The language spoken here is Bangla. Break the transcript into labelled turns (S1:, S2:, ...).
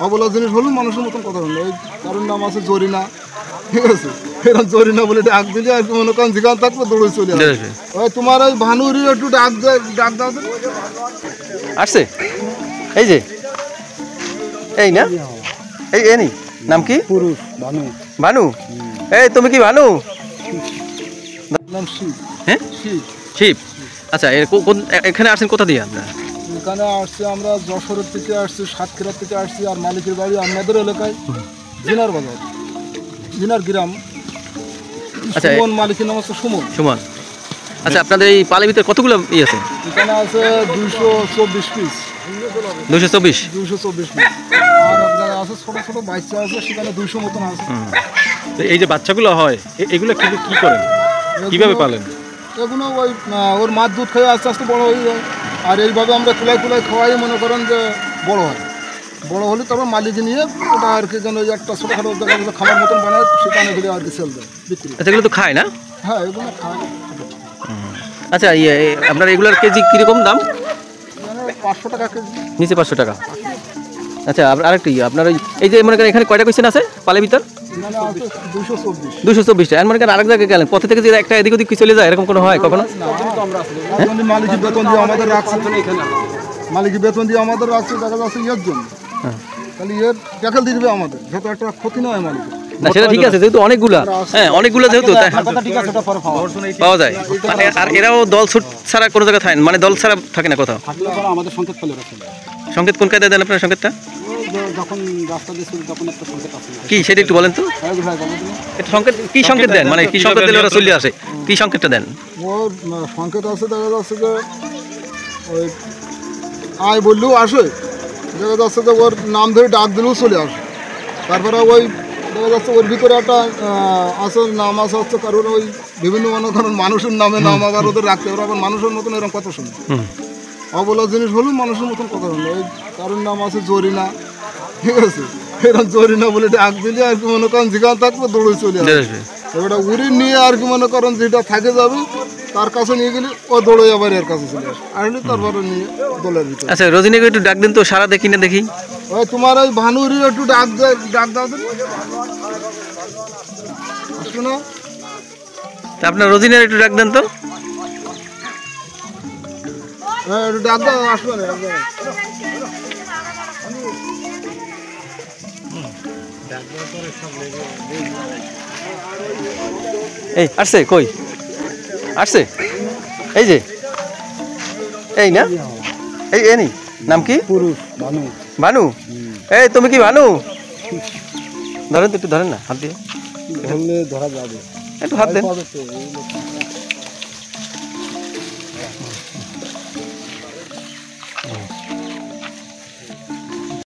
S1: অবলা জিনিস হলেও মানুষের মতন কথা বলে। ওই কারোর নাম আছে জরিনা, ঠিক আছে, এরকম জরিনা বলে ডাক দিলে আর কি মনে করেন যেখানে থাকবে দৌড়ে চলে আসবে। ওই তোমার ওই ভানুরই একটু ডাক দাও
S2: আসছে, এই যে এই না, এই এনি নাম কি?
S1: পুরুষ ভানু।
S2: ভানু, এই তুমি কি ভানু?
S1: নাম শিব।
S2: হ্যাঁ,
S1: শিব।
S2: শিব। আচ্ছা, এখানে আসছেন কোথা দিয়ে আপনারা?
S1: এখানে আসছি আমরা যশোরের থেকে আসছি, সাতক্ষীরা থেকে আসছি। আর মালিকের বাড়ি আমাদের এলাকায় জিনার বাজার, জিনার গ্রাম।
S2: আচ্ছা,
S1: সুমন, মালিকের নাম হচ্ছে সুমন।
S2: সুমন। আচ্ছা, আপনাদের এই পালের ভিতরে কতগুলো ই আছে?
S1: এখানে আছে 224 পিস।
S2: 224
S1: 224 পিস। আর আপনার আছে ছোট ছোট বাচ্চা আছে, সেখানে 200 মতন আছে।
S2: এই যে বাচ্চাগুলো হয়, এগুলো কি করেন, কিভাবে পালেন?
S1: এগুলো ওই ওর মাছ দুধ খেয়ে আস্তে আস্তে বড় হয়ে যায়। আর এইভাবে আমরা কুলাই খাওয়াই মনে করেন যে বড় হয়। বড় হলে তারপর মালিক নিয়ে ওটা আর কি যেন ওই একটা ছোটোখাটো জায়গা খামার মতন বানায়, সেখানে ঘুরে আর কি সেল দেয়, বিক্রি।
S2: আচ্ছা, এগুলো তো খায় না?
S1: হ্যাঁ, এগুলো খায়।
S2: আচ্ছা, আপনার এগুলোর কেজি কীরকম দাম?
S1: 500 টাকা কেজি।
S2: নিচে 500 টাকা। আচ্ছা, আরেকটি আপনার এই যে মনে করেন এখানে কয়টা কোয়েশ্চেন আছে পালের ভিতর? 224টা। আর মনে করেন আরেক জায়গায় গেলেন, পথে থেকে যে একটা এদিক ওদিক চলে যায়, এরকম কোনো হয় কখনো?
S1: মালিকের বেতন দিয়ে আমাদের রাখছে, মালিকের বেতন দিয়ে আমাদের রাখছে, দেখা যাচ্ছে ইয়ের জন্য। তাহলে ইয়ের ট্যাকেল দিয়ে দেবে আমাদের, যাতে একটা ক্ষতি নয় মালিকের।
S2: না, সেটা ঠিক আছে, যেহেতু অনেকগুলা, হ্যাঁ অনেকগুলো যেহেতু পাওয়া যায়। আর এরাও দল ছুট ছাড়া কোনো জায়গায় থাকে, মানে দল ছাড়া থাকে না কোথাও?
S1: আমাদের সংকেত ফেলে রাখে।
S2: সংকেত কোন কায়দায় দেন আপনার সংকেতটা?
S1: যখন রাস্তা দিয়ে চলি তখন একটা সংকেত আছে।
S2: কি সেটা একটু বলেন তো। এটা সংকেত কি সংকেত দেন, মানে কি সংকেত দিলে ওরা চলে আসে, কি সংকেতটা দেন?
S1: ওর সংকেত আছে, দেখা যাচ্ছে যে ওই আয় বললেও আসে, দেখা যাচ্ছে যে ওর নাম ধরে ডাক দিলেও চলে আসে। তারপরে ওই দেখা যাচ্ছে ওর ভিতরে একটা আছে নাম আছে হচ্ছে কারোর ওই বিভিন্ন মনে করেন মানুষের নামে নাম আবার ওদের রাখতে, ওরা আবার মানুষের মতন এরকম কথা শুনে। অবলা জিনিস হলেও মানুষের মতন কথা শুনে। ওই কারোর নাম আছে জরিনা, ঠিক আছে, এরকম জরিনা বলে ডাক দিলে আর কি মনে করেন যেখানে থাকবে দৌড়ে চলে আসবে। ওটা উড়ি নিয়ে আর কি মনে করেন যেটা থাকে যাবে তার কাছে নিয়ে গেলে ও দৌড়ে আবার এর কাছে চলে আসে, আসলে তারপরে নিয়ে দলের ভিতরে।
S2: আচ্ছা, রজনীকে একটু ডাক দিন তো, সারা দেখি না দেখি।
S1: ওই তোমার ওই ভানুরই একটু ডাক দাও আসবে না?
S2: আপনার রজনীর একটু ডাক দেন তো।
S1: হ্যাঁ, একটু ডাক দাও, আসবে না?
S2: এই আসছে, কই আসছে, এই যে এই না, এই এনি নাম কি?
S1: পুরুষ ভানু।
S2: ভানু, এই তুমি কি ভানু? ধরেন তো, একটু ধরেন না, হাত দিয়ে
S1: ধরলে ধরা যাবে,
S2: একটু হাত দেন।